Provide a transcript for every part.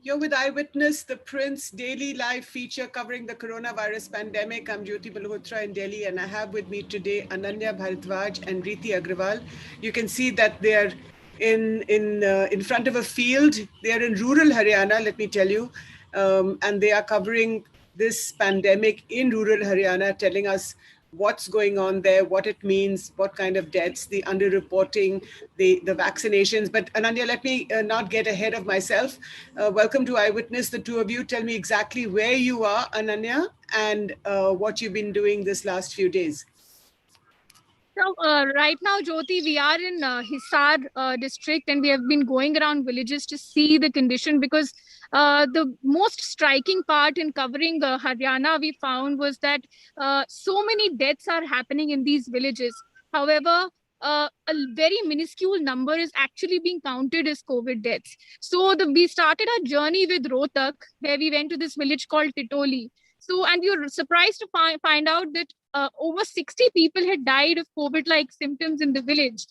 You're with Eyewitness, the Print's daily live feature covering the coronavirus pandemic. I'm Jyoti Malhotra in Delhi, and I have with me today Ananya Bharadwaj and Riti Agrawal. You can see that they are in front of a field. They are in rural Haryana, let me tell you, and they are covering this pandemic in rural Haryana, telling us what's going on there, what it means, what kind of deaths, the underreporting, the vaccinations. But Ananya, let me not get ahead of myself. Welcome to Eyewitness, the two of you. Tell me exactly where you are, Ananya, and what you've been doing this last few days. So right now, Jyoti, we are in Hisar district, and we have been going around villages to see the condition, because the most striking part in covering Haryana we found was that so many deaths are happening in these villages. However, a very minuscule number is actually being counted as COVID deaths. So we started our journey with Rohtak, where we went to this village called Titoli. So, and we were surprised to find out that over 60 people had died of COVID-like symptoms in the village,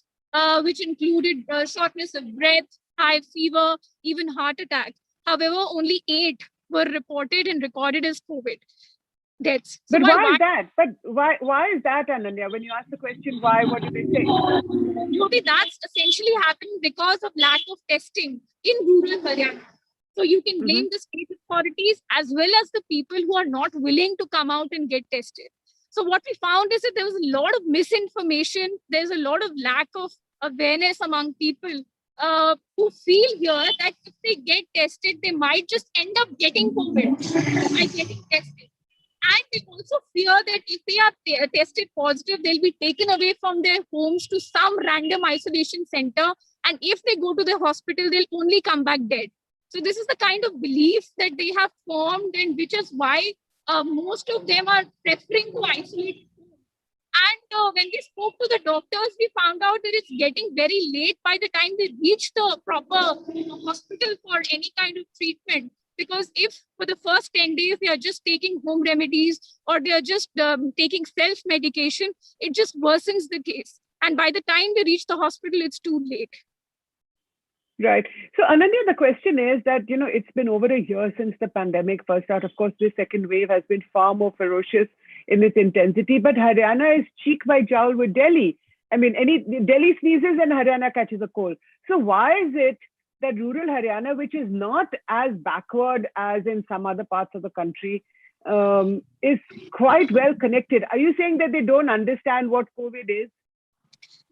which included shortness of breath, high fever, even heart attack. However, only 8 were reported and recorded as COVID deaths. So but why is that? But why is that, Ananya? When you ask the question, why? What do they say? Maybe that's essentially happening because of lack of testing in rural Haryana. So you can blame the state authorities as well as the people who are not willing to come out and get tested. So what we found is that there was a lot of misinformation. There's a lot of lack of awareness among people who feel here that if they get tested, they might just end up getting COVID by getting tested. And they also fear that if they are tested positive, they'll be taken away from their homes to some random isolation center. And if they go to the hospital, they'll only come back dead. So this is the kind of belief that they have formed, and which is why most of them are preferring to isolate. And when we spoke to the doctors, we found out that it's getting very late by the time they reach the proper hospital for any kind of treatment. Because if for the first 10 days they are just taking home remedies, or they are just taking self-medication, it just worsens the case. And by the time they reach the hospital, it's too late. Right. So, Ananya, the question is that, it's been over a year since the pandemic first out. Of course, this second wave has been far more ferocious in its intensity, but Haryana is cheek by jowl with Delhi. I mean, Delhi sneezes and Haryana catches a cold. So why is it that rural Haryana, which is not as backward as in some other parts of the country, is quite well connected? Are you saying that they don't understand what COVID is?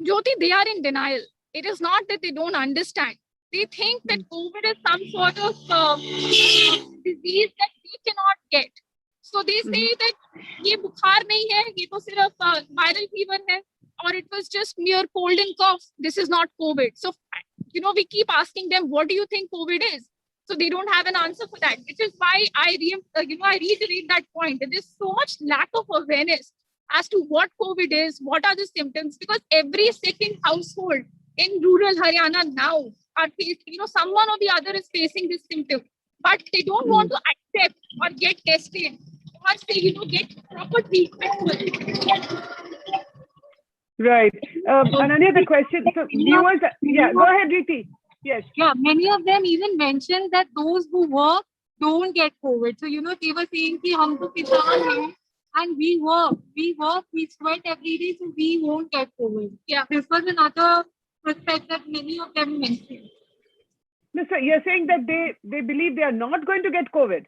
Jyoti, they are in denial. It is not that they don't understand. They think that COVID is some sort of disease that we cannot get. So they say that ये बुखार नहीं है, ये तो सिर्फ viral fever है, or it was just mere cold and cough. This is not COVID. So, we keep asking them, what do you think COVID is? So they don't have an answer for that, which is why I reiterate that point, that there's so much lack of awareness as to what COVID is, what are the symptoms, because every second household in rural Haryana now are facing, someone or the other is facing this symptom, but they don't want to accept or get tested or say, get proper treatment. Right. Ananya, the question, so viewers, go ahead, Riti. Yes. Yeah, many of them even mentioned that those who work don't get COVID. So, they were saying कि हम तो किसान हैं and we work, we sweat every day, so we won't get COVID. Yeah, this was another aspect that many of them mentioned. No, so you're saying that they believe they are not going to get COVID?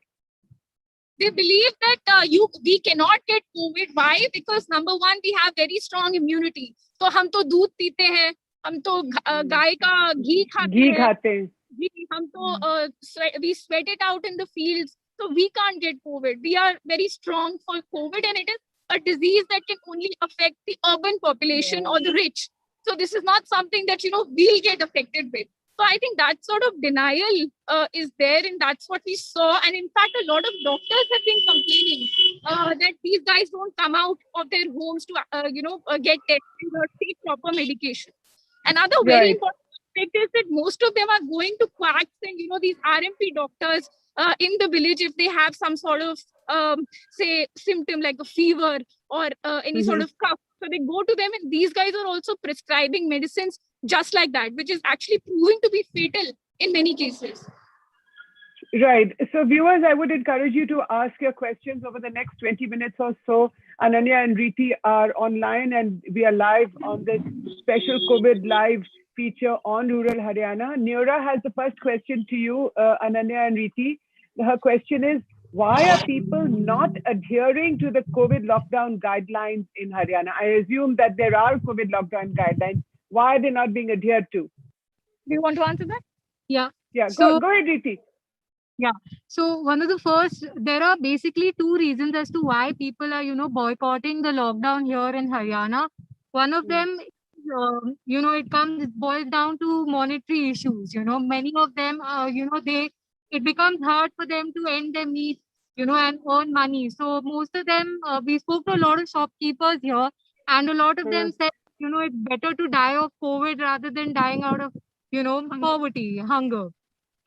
They believe that we cannot get COVID. Why? Because number one, we have very strong immunity. So हम तो दूध पीते हैं, हम तो गाय का घी खाते हैं, हम तो we sweat it out in the fields. So we can't get COVID. We are very strong for COVID, and it is a disease that can only affect the urban population or the rich. So this is not something that, we'll get affected with. So I think that sort of denial is there, and that's what we saw. And in fact, a lot of doctors have been complaining that these guys don't come out of their homes to, get tested or take proper medication. Another very important aspect is that most of them are going to quacks and, these RMP doctors in the village if they have some sort of, say, symptom like a fever or any sort of cough. So they go to them, and these guys are also prescribing medicines just like that, which is actually proving to be fatal in many cases. Right. So, viewers, I would encourage you to ask your questions over the next 20 minutes or so. Ananya and Riti are online, and we are live on this special COVID live feature on rural Haryana. Neera has the first question to you, Ananya and Riti. Her question is, why are people not adhering to the COVID lockdown guidelines in Haryana? I assume that there are COVID lockdown guidelines. Why are they not being adhered to? Do you want to answer that? Yeah. Yeah, So, go ahead, Riti. yeah. So one of the first, there are basically two reasons as to why people are, boycotting the lockdown here in Haryana. One of them, it boils down to monetary issues. Many of them, it becomes hard for them to end their meat, and earn money. So most of them, we spoke to a lot of shopkeepers here, and a lot of them said, it's better to die of COVID rather than dying out of, poverty, hunger.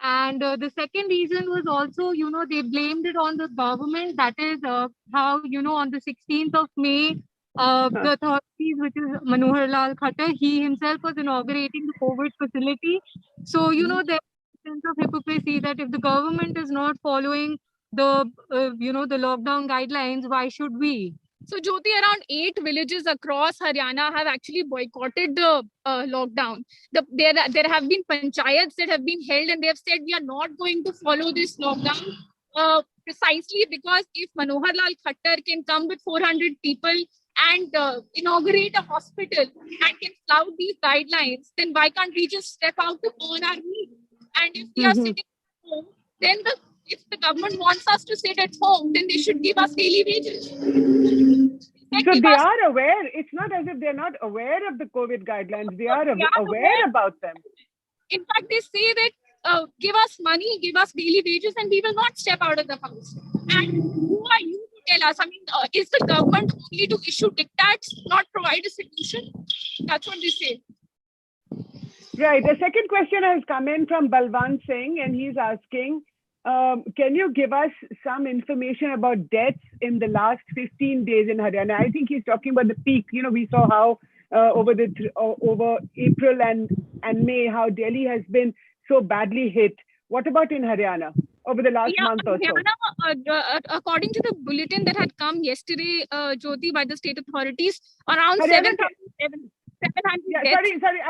And the second reason was also, they blamed it on the government. That is how, on the 16th of May, the authorities, which is Manohar Lal Khattar, he himself was inaugurating the COVID facility. So, there's a sense of hypocrisy that if the government is not following the lockdown guidelines, why should we? So, Jyoti, around 8 villages across Haryana have actually boycotted the lockdown. There have been panchayats that have been held, and they have said we are not going to follow this lockdown precisely because if Manohar Lal Khattar can come with 400 people and inaugurate a hospital and can flout these guidelines, then why can't we just step out to earn our meat? And if we are sitting at home, then if the government wants us to sit at home, then they should give us daily wages. So they are aware. It's not as if they're not aware of the COVID guidelines. They are aware about them. In fact, they say that give us money, give us daily wages, and we will not step out of the house. And who are you to tell us? I mean, is the government only to issue diktats, not provide a solution? That's what they say. Right. The second question has come in from Balwant Singh, and he's asking, can you give us some information about deaths in the last 15 days in Haryana? I think he's talking about the peak. We saw how over April and May, how Delhi has been so badly hit. What about in Haryana over the last month or so? Haryana, according to the bulletin that had come yesterday, Jyoti, by the state authorities, around 700 yeah, deaths. Sorry,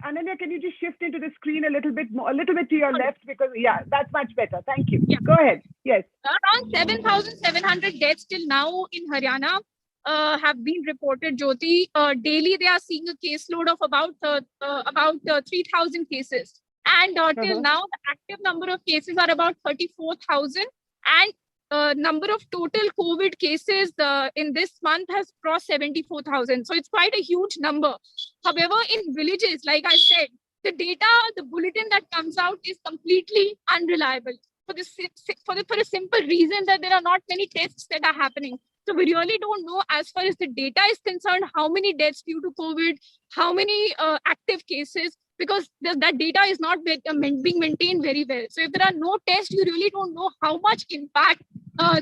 Ananya, can you just shift into the screen a little bit to your left, because that's much better. Thank you. Yeah. Go ahead. Yes. Around 7,700 deaths till now in Haryana have been reported, Jyoti. Daily they are seeing a caseload of about 3,000 cases, and till now the active number of cases are about 34,000, and number of total COVID cases in this month has crossed 74,000. So it's quite a huge number. However, in villages, like I said, the data, the bulletin that comes out is completely unreliable for a simple reason that there are not many tests that are happening. So we really don't know, as far as the data is concerned, how many deaths due to COVID, how many active cases, because that data is not being maintained very well. So if there are no tests, you really don't know how much impact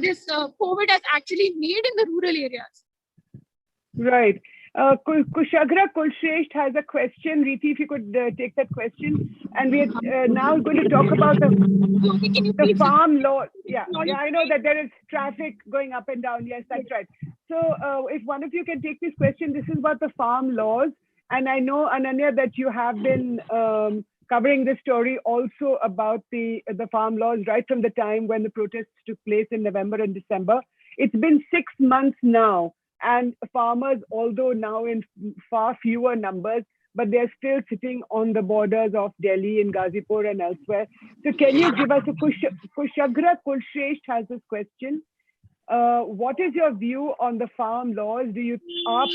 this COVID has actually made in the rural areas. Right. Kushagra Kulshresht has a question. Riti, if you could take that question. And we are now going to talk about the farm law. Yeah, I know that there is traffic going up and down. Yes, that's right. So if one of you can take this question, this is about the farm laws. And I know, Ananya, that you have been covering this story also about the farm laws right from the time when the protests took place in November and December. It's been 6 months now, and farmers, although now in far fewer numbers, but they're still sitting on the borders of Delhi, in Ghazipur and elsewhere. So can you give us Kushagra Kulshresht has this question. What is your view on the farm laws? Are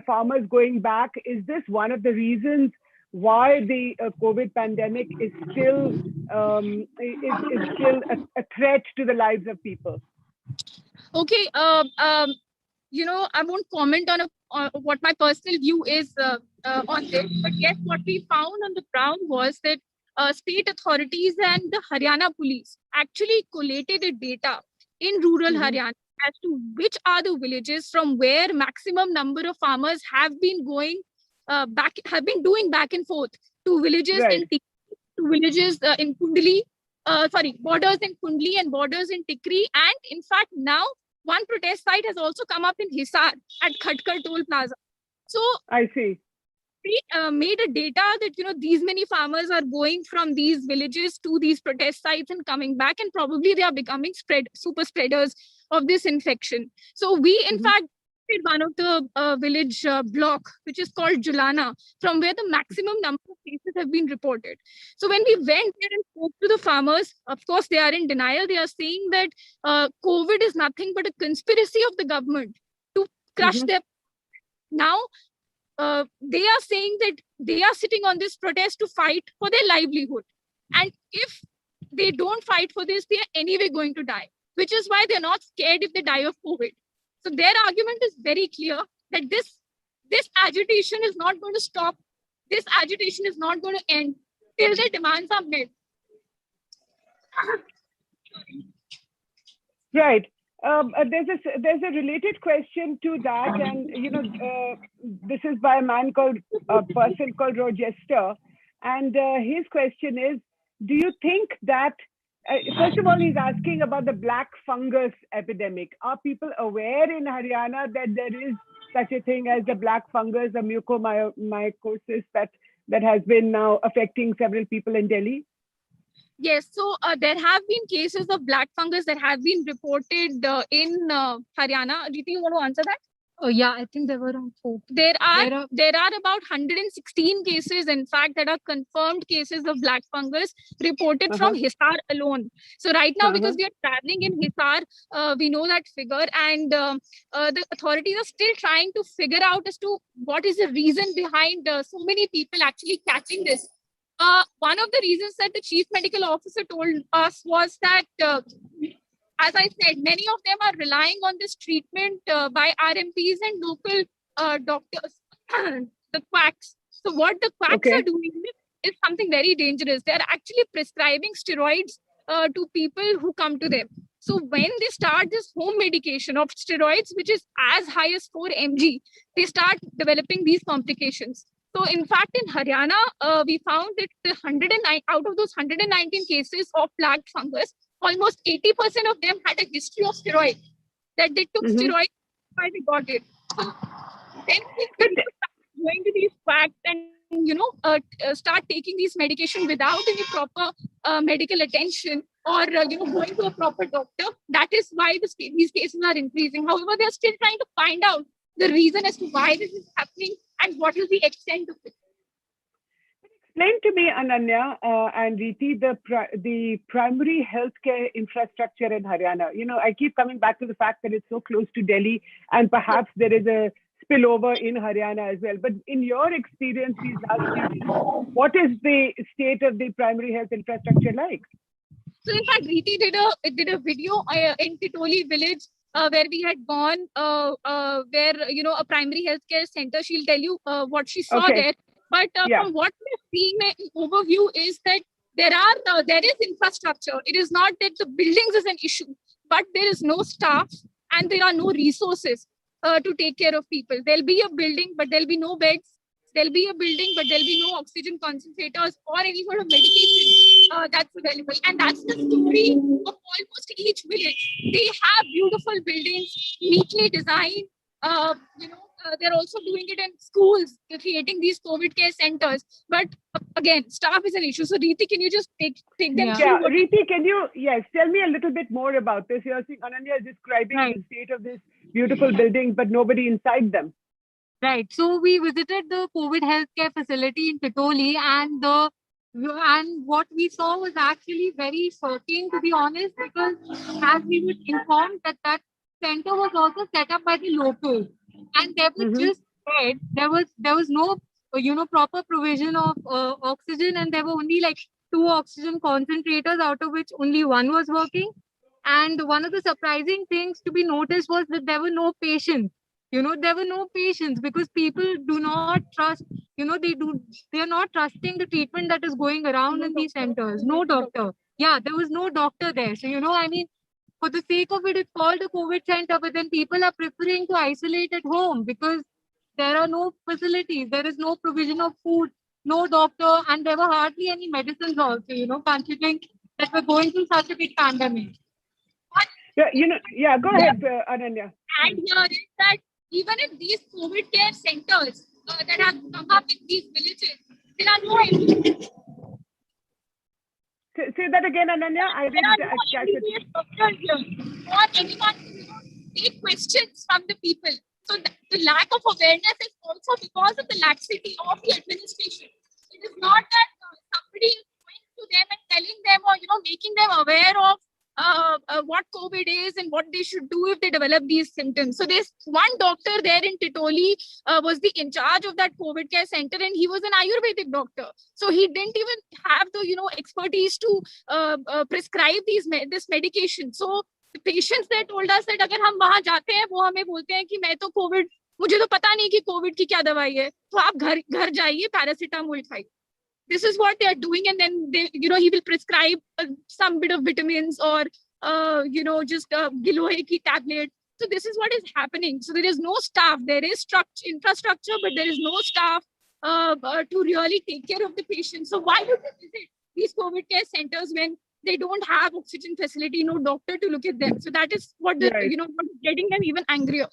farmers going back? Is this one of the reasons why the COVID pandemic is still a threat to the lives of people? Okay, I won't comment on what my personal view is on this, but yes, what we found on the ground was that state authorities and the Haryana police actually collated the data in rural Haryana as to which are the villages from where maximum number of farmers have been doing back and forth to villages in Kundali, borders in Kundli and borders in Tikri. And in fact, now one protest site has also come up in Hisar at Khatkar Toll Plaza. So I see. we made a data that, these many farmers are going from these villages to these protest sites and coming back, and probably they are becoming super spreaders of this infection. So we, in fact, did one of the village block, which is called Julana, from where the maximum number of cases have been reported. So when we went there and spoke to the farmers, of course, they are in denial. They are saying that COVID is nothing but a conspiracy of the government to crush their. Now, they are saying that they are sitting on this protest to fight for their livelihood. And if they don't fight for this, they are anyway going to die, which is why they're not scared if they die of COVID. So their argument is very clear that this agitation is not going to stop. This agitation is not going to end till their demands are met. Right. There's a related question to that, and this is by a person called Rochester, and his question is: do you think that first of all, he's asking about the black fungus epidemic? Are people aware in Haryana that there is such a thing as the black fungus, the mucormycosis that has been now affecting several people in Delhi? Yes, so there have been cases of black fungus that have been reported in Haryana. Riti, you want to answer that? Yeah, I think there were around 4. There are about 116 cases, in fact, that are confirmed cases of black fungus reported from Hisar alone. So right now, because we are traveling in Hisar, we know that figure, and the authorities are still trying to figure out as to what is the reason behind so many people actually catching this. One of the reasons that the chief medical officer told us was that, as I said, many of them are relying on this treatment by RMPs and local doctors, the quacks. So what the quacks are doing is something very dangerous. They are actually prescribing steroids to people who come to them. So when they start this home medication of steroids, which is as high as 4 mg, they start developing these complications. So in fact, in Haryana, we found that out of those 119 cases of black fungus, almost 80% of them had a history of steroids, that they took steroids while they got it. So then people going to these quacks and start taking these medication without any proper medical attention or going to a proper doctor. That is why these cases are increasing. However, they are still trying to find out the reason as to why this is happening and what is the extent of it. Explain to me, Ananya and Riti, the primary healthcare infrastructure in Haryana. I keep coming back to the fact that it's so close to Delhi, and perhaps there is a spillover in Haryana as well. But in your experience these last few years, what is the state of the primary health infrastructure like? So in fact, Riti did a video in Titoli village where we had gone, where a primary healthcare center. She'll tell you what she saw there. But from what we're seeing, an overview is that there is infrastructure. It is not that the buildings is an issue, but there is no staff and there are no resources to take care of people. There'll be a building, but there'll be no beds. There'll be a building, but there'll be no oxygen concentrators or any sort of medication that's available. And that's the story of almost each village. They have beautiful buildings, neatly designed. They're also doing it in schools, creating these COVID care centers. But again, staff is an issue. So Riti, can you just take them through? Yeah, Riti, can you, tell me a little bit more about this. You're seeing Ananya is describing the state of this beautiful buildings, but nobody inside them. Right. So we visited the COVID healthcare facility in Titoli, and what we saw was actually very shocking, to be honest, because as we were informed that center was also set up by the locals, and there was just bed. There was no proper provision of oxygen, and there were only like 2 oxygen concentrators, out of which only 1 was working. And one of the surprising things to be noticed was that there were no patients. There were no patients because people do not trust, they are not trusting the treatment that is going around in these centers. No doctor. Yeah, there was no doctor there. So, for the sake of it, it's called a COVID center, but then people are preferring to isolate at home because there are no facilities. There is no provision of food, no doctor, and there were hardly any medicines also, considering that we're going through such a big pandemic. Go ahead, Ananya. And here is that even in these COVID care centers that have come up in these villages, there are no MBBS. Say that again, Ananya. I didn't catch it. MBBS doctors here, or anyone to take questions from the people. So the lack of awareness is also because of the laxity of the administration. It is not that somebody is going to them and telling them, or making them aware of what COVID is and what they should do if they develop these symptoms. So there's one doctor there in Titoli was the in charge of that COVID care center, and he was an Ayurvedic doctor. So he didn't even have the expertise to prescribe this medication. So the patients they told us that अगर हम वहां जाते हैं वो हमें बोलते हैं कि मैं तो कोविड मुझे तो पता नहीं कि कोविड की क्या दवाई है तो आप घर जाइए पैरासीटामोल खाइए. This is what they are doing, and then he will prescribe some bit of vitamins or just giloy ki tablet. So this is what is happening. So there is no staff. There is infrastructure, but there is no staff to really take care of the patients. So why would they visit these COVID care centers when they don't have oxygen facility, no doctor to look at them? So that is what what is getting them even angrier.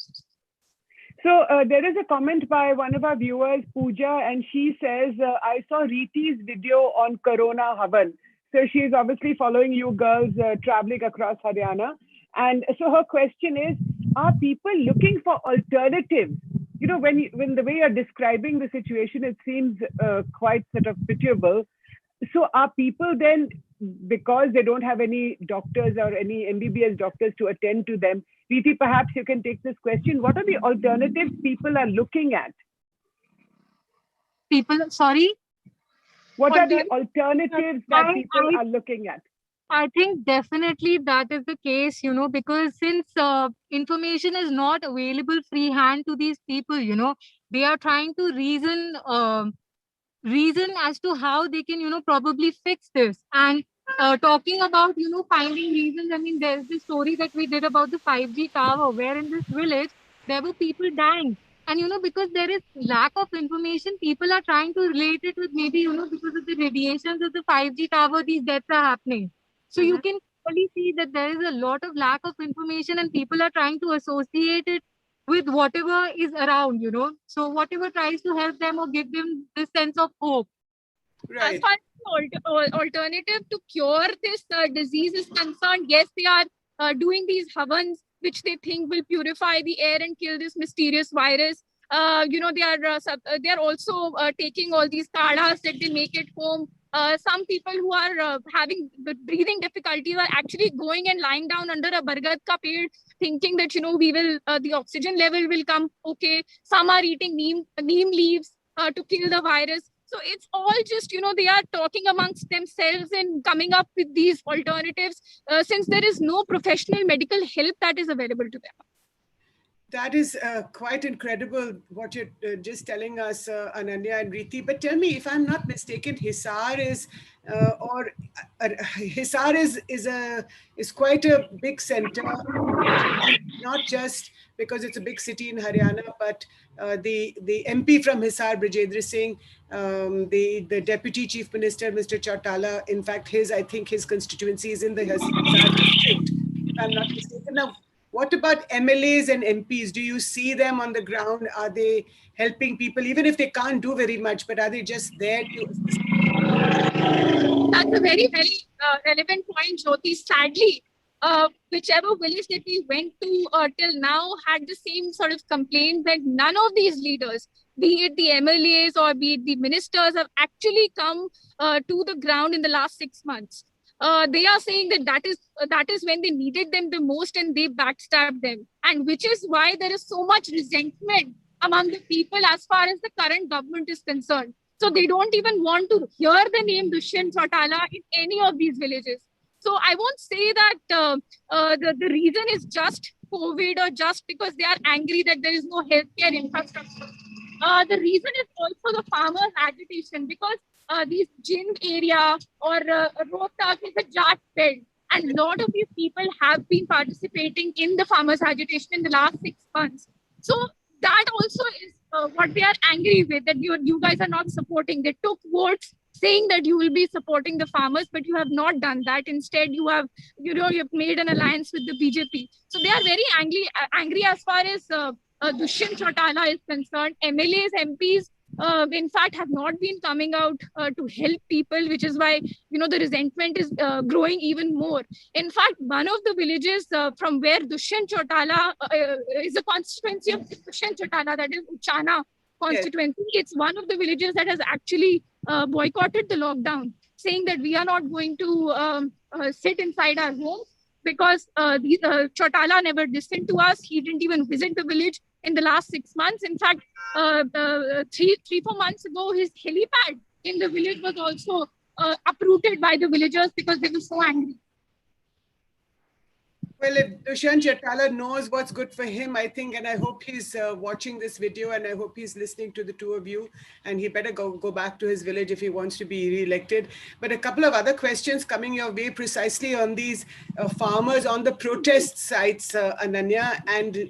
So there is a comment by one of our viewers, Pooja, and she says, I saw Riti's video on Corona Havan. So she's obviously following you girls traveling across Haryana. And so her question is, are people looking for alternatives? When the way you're describing the situation, it seems quite sort of pitiable. So are people then, because they don't have any doctors or any MBBS doctors to attend to them, Riti, perhaps you can take this question. What are the alternatives people are looking at? Sorry? What are the alternatives that people are looking at? I think definitely that is the case, because since information is not available freehand to these people, they are trying to reason as to how they can, probably fix this. And talking about, finding reasons, I mean, there's this story that we did about the 5G tower, where in this village, there were people dying. And, because there is lack of information, people are trying to relate it with maybe, because of the radiations of the 5G tower, these deaths are happening. So you can clearly see that there is a lot of lack of information and people are trying to associate it with whatever is around, So whatever tries to help them or give them this sense of hope. Right. As far as the alternative to cure this disease is concerned, yes, they are doing these havans, which they think will purify the air and kill this mysterious virus. They are also taking all these kadhas that they make at home. Some people who are having breathing difficulties are actually going and lying down under a bargad ka ped, thinking that we will the oxygen level will come okay. Some are eating neem leaves to kill the virus. So it's all just they are talking amongst themselves and coming up with these alternatives since there is no professional medical help that is available to them. That is quite incredible what you're just telling us, Ananya and Riti. But tell me, if I'm not mistaken, Hisar is quite a big center, not just because it's a big city in Haryana, but the MP from Hisar, Brajendra Singh, the Deputy Chief Minister, Mr. Chautala, in fact, I think his constituency is in the Hisar district, if I'm not mistaken. Now, what about MLAs and MPs? Do you see them on the ground? Are they helping people, even if they can't do very much, but are they just there to assist? That's a very, very relevant point, Jyoti. Sadly, whichever village that we went to till now had the same sort of complaint that none of these leaders, be it the MLAs or be it the ministers, have actually come to the ground in the last 6 months. They are saying that is when they needed them the most and they backstabbed them. And which is why there is so much resentment among the people as far as the current government is concerned. So they don't even want to hear the name Dushyant Chautala in any of these villages. So I won't say that the reason is just COVID or just because they are angry that there is no healthcare infrastructure. The reason is also the farmers' agitation because these Jind area or Rohtak is a Jat belt. And a lot of these people have been participating in the farmers' agitation in the last 6 months. So that also is what they are angry with, that you guys are not supporting. They took votes saying that you will be supporting the farmers, but you have not done that. Instead, you've made an alliance with the BJP. So they are very angry as far as Dushyant Chautala is concerned. MLAs, MPs, in fact, have not been coming out to help people, which is why the resentment is growing even more. In fact, one of the villages from where Dushyant Chautala is a constituency of Dushyant Chautala, that is Uchana constituency. Yes. It's one of the villages that has actually boycotted the lockdown, saying that we are not going to sit inside our homes because Chautala never listened to us. He didn't even visit the village in the last 6 months. In fact, 4 months ago, his helipad in the village was also uprooted by the villagers because they were so angry. Well, if Dushyant Chautala knows what's good for him, I think, and I hope he's watching this video, and I hope he's listening to the two of you, and he better go back to his village if he wants to be re-elected. But a couple of other questions coming your way precisely on these farmers on the protest sites, Ananya, and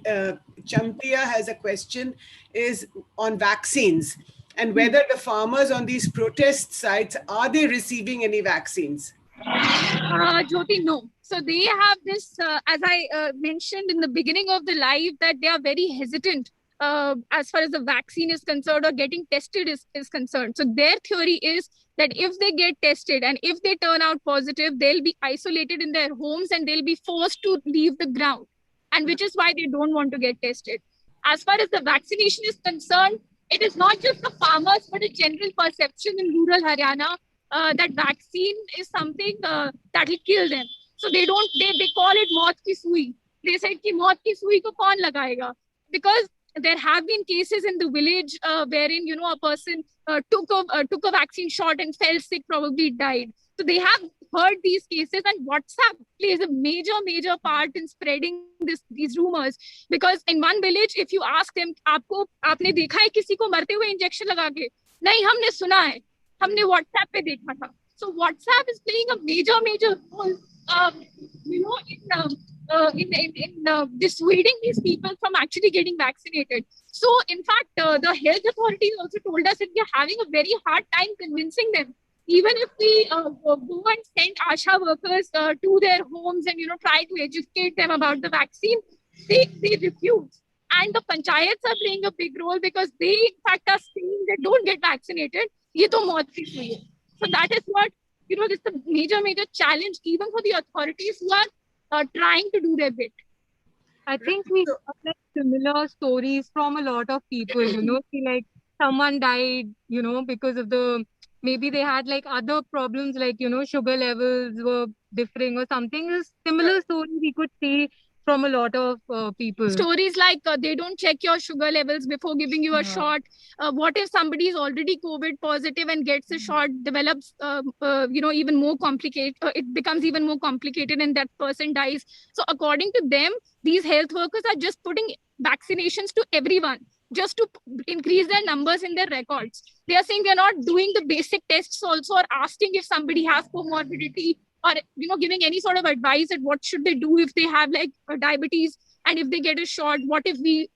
Champiya has a question is on vaccines and whether the farmers on these protest sites, are they receiving any vaccines? Jyoti, no. So they have this, as I mentioned in the beginning of the live, that they are very hesitant as far as the vaccine is concerned or getting tested is concerned. So their theory is that if they get tested and if they turn out positive, they'll be isolated in their homes and they'll be forced to leave the ground, and which is why they don't want to get tested. As far as the vaccination is concerned, it is not just the farmers, but a general perception in rural Haryana that vaccine is something that will kill them. So they call it maut ki sui. They said ki maut ki sui ko kaun lagayega? Because there have been cases in the village wherein a person took a vaccine shot and fell sick, probably died. So they have heard these cases, and WhatsApp plays a major part in spreading these rumors. Because in one village, if you ask them, आपने देखा है किसी को मरते हुए injection लगा के? नहीं, हमने सुना है, हमने WhatsApp पे देखा था. So WhatsApp is playing a major role, in dissuading these people from actually getting vaccinated. So in fact, the health authorities also told us that we are having a very hard time convincing them. Even if we go and send ASHA workers to their homes and try to educate them about the vaccine, they refuse. And the panchayats are playing a big role because they in fact are saying that don't get vaccinated. Ye to maut ki sui hai. So that is what this is a major challenge even for the authorities who are trying to do their bit. I think we have like similar stories from a lot of people, see, like someone died, because of maybe they had like other problems, like, sugar levels were differing or something. A similar story we could see from a lot of people. Stories like they don't check your sugar levels before giving you a shot. What if somebody is already COVID positive and gets a shot, develops, even more complicated, it becomes even more complicated and that person dies. So according to them, these health workers are just putting vaccinations to everyone just to increase their numbers in their records. They are saying they're not doing the basic tests also, or asking if somebody has comorbidity, or giving any sort of advice that what should they do if they have like diabetes, and if they get a shot, what if we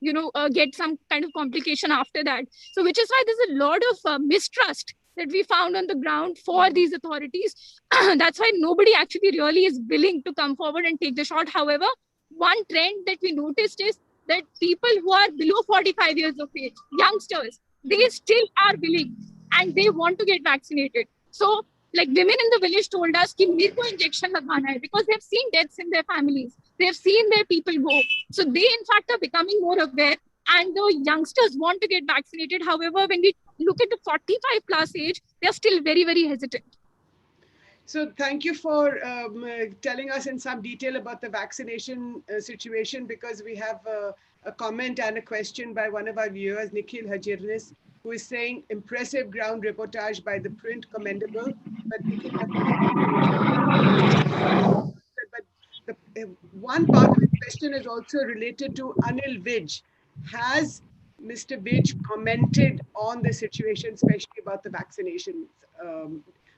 get some kind of complication after that. So which is why there's a lot of mistrust that we found on the ground for these authorities. That's why nobody actually really is willing to come forward and take the shot. However, one trend that we noticed is that people who are below 45 years of age, youngsters, they still are willing and they want to get vaccinated. So like women in the village told us कि मेरे को injection लगवाना है, because they've seen deaths in their families. They've seen their people go. So they in fact are becoming more aware, and the youngsters want to get vaccinated. However, when we look at the 45 plus age, they're still very hesitant. So thank you for telling us in some detail about the vaccination situation, because we have a comment and a question by one of our viewers, Nikhil Hajirnis, who is saying, impressive ground reportage by ThePrint, commendable. But the one part of the question is also related to Anil Vij. Has Mr. Vij commented on the situation, especially about the vaccinations,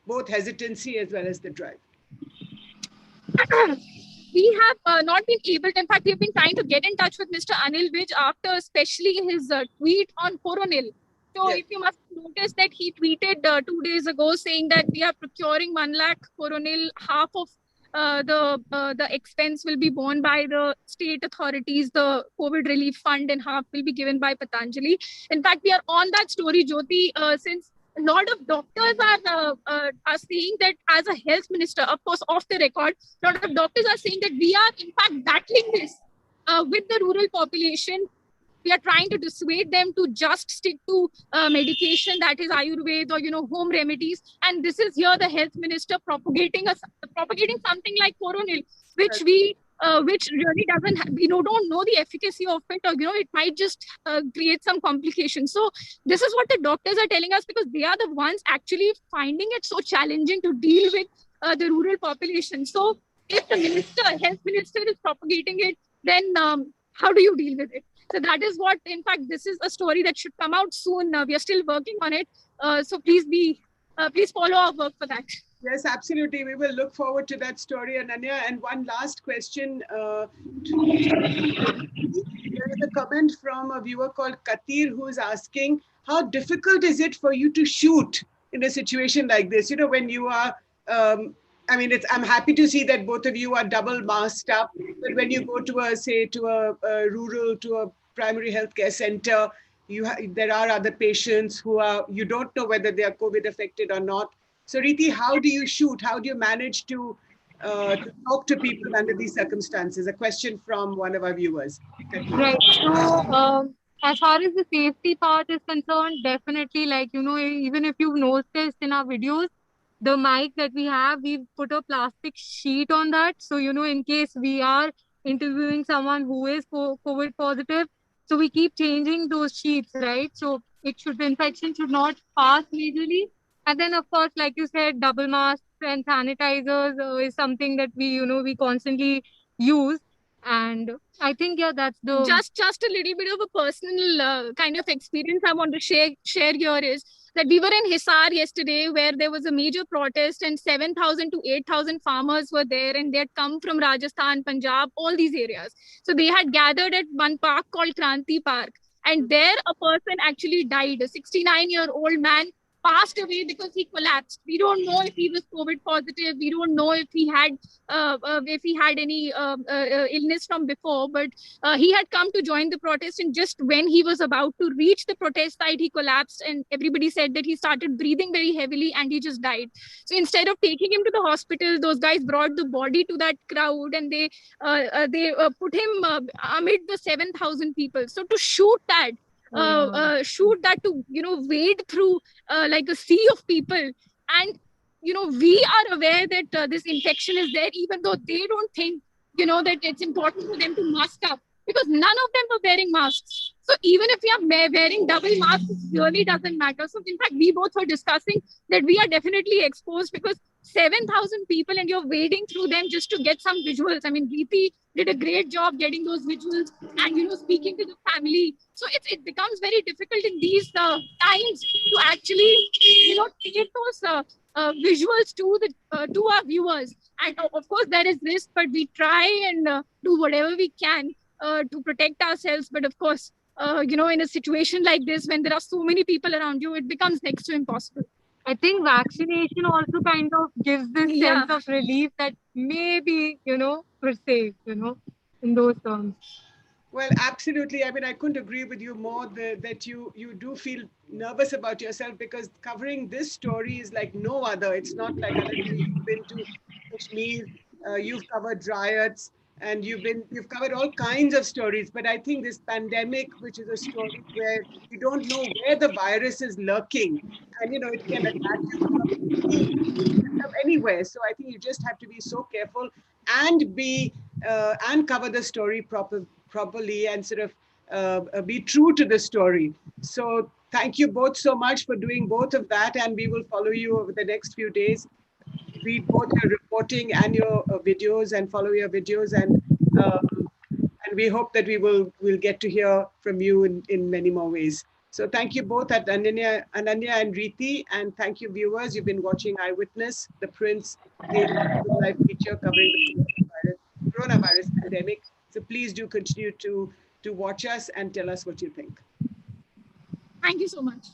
both hesitancy as well as the drive? We have not been able to, in fact, we've been trying to get in touch with Mr. Anil Vij after especially his tweet on Coronil. So if you must noticed that he tweeted 2 days ago saying that we are procuring 1 lakh coronil, half of the expense will be borne by the state authorities, the COVID relief fund, and half will be given by Patanjali. In fact, we are on that story, Jyoti, since a lot of doctors are saying that as a health minister, of course, off the record, a lot of doctors are saying that we are in fact battling this with the rural population. We are trying to dissuade them to just stick to medication, that is Ayurveda or home remedies. And this is here the health minister propagating something like coronil, which which really doesn't we don't know the efficacy of it, or it might just create some complications. So this is what the doctors are telling us, because they are the ones actually finding it so challenging to deal with the rural population. So if the health minister is propagating it, then how do you deal with it? So that is what, in fact, this is a story that should come out soon. We are still working on it. So please follow our work for that. Yes, absolutely. We will look forward to that story, Ananya. And one last question. There is a comment from a viewer called Katir who is asking, how difficult is it for you to shoot in a situation like this? When you are, I'm happy to see that both of you are double masked up, but when you go to a primary healthcare center, there are other patients you don't know whether they are COVID affected or not. So Riti, how do you shoot? How do you manage to talk to people under these circumstances? A question from one of our viewers. Right. So, as far as the safety part is concerned, definitely, even if you've noticed in our videos, the mic that we have, we've put a plastic sheet on that. So, in case we are interviewing someone who is COVID positive, so we keep changing those sheets, right? So the infection should not pass majorly. And then, of course, like you said, double masks and sanitizers is something that we constantly use. And I think, yeah, that's the just a little bit of a personal kind of experience I want to share here is that we were in Hisar yesterday, where there was a major protest, and 7,000 to 8,000 farmers were there, and they had come from Rajasthan, Punjab, all these areas. So they had gathered at one park called Kranti Park, and there a person actually died. A 69-year-old man passed away because he collapsed. We don't know if he was COVID positive. We don't know if he had any illness from before, but he had come to join the protest, and just when he was about to reach the protest site, he collapsed, and everybody said that he started breathing very heavily and he just died. So instead of taking him to the hospital, those guys brought the body to that crowd, and they put him amid the 7,000 people. So to shoot that, to wade through like a sea of people, and we are aware that this infection is there, even though they don't think that it's important for them to mask up, because none of them were wearing masks. So even if we are wearing double masks, it really doesn't matter. So in fact, we both were discussing that we are definitely exposed, because 7,000 people and you're wading through them just to get some visuals. I mean, Preeti did a great job getting those visuals and speaking to the family. So it becomes very difficult in these times to actually take those visuals to our viewers. And of course there is risk, but we try and do whatever we can to protect ourselves. But of course, in a situation like this, when there are so many people around you, it becomes next to impossible. I think vaccination also kind of gives this sense of relief that maybe, we're safe, in those terms. Well, absolutely. I mean, I couldn't agree with you more that you do feel nervous about yourself, because covering this story is like no other. It's not like you've been to Kashmir, you've covered riots, and you've covered all kinds of stories. But I think this pandemic, which is a story where you don't know where the virus is lurking, and it can attack you from anywhere. So I think you just have to be so careful and cover the story properly, and sort of be true to the story. So thank you both so much for doing both of that, and we will follow you over the next few days. Read both your reporting and your videos, and follow your videos, and we hope that we'll get to hear from you in many more ways. So thank you both, at Ananya and Riti, and thank you viewers. You've been watching Eyewitness, the Print's daily live feature covering the coronavirus pandemic. So please do continue to watch us and tell us what you think. Thank you so much.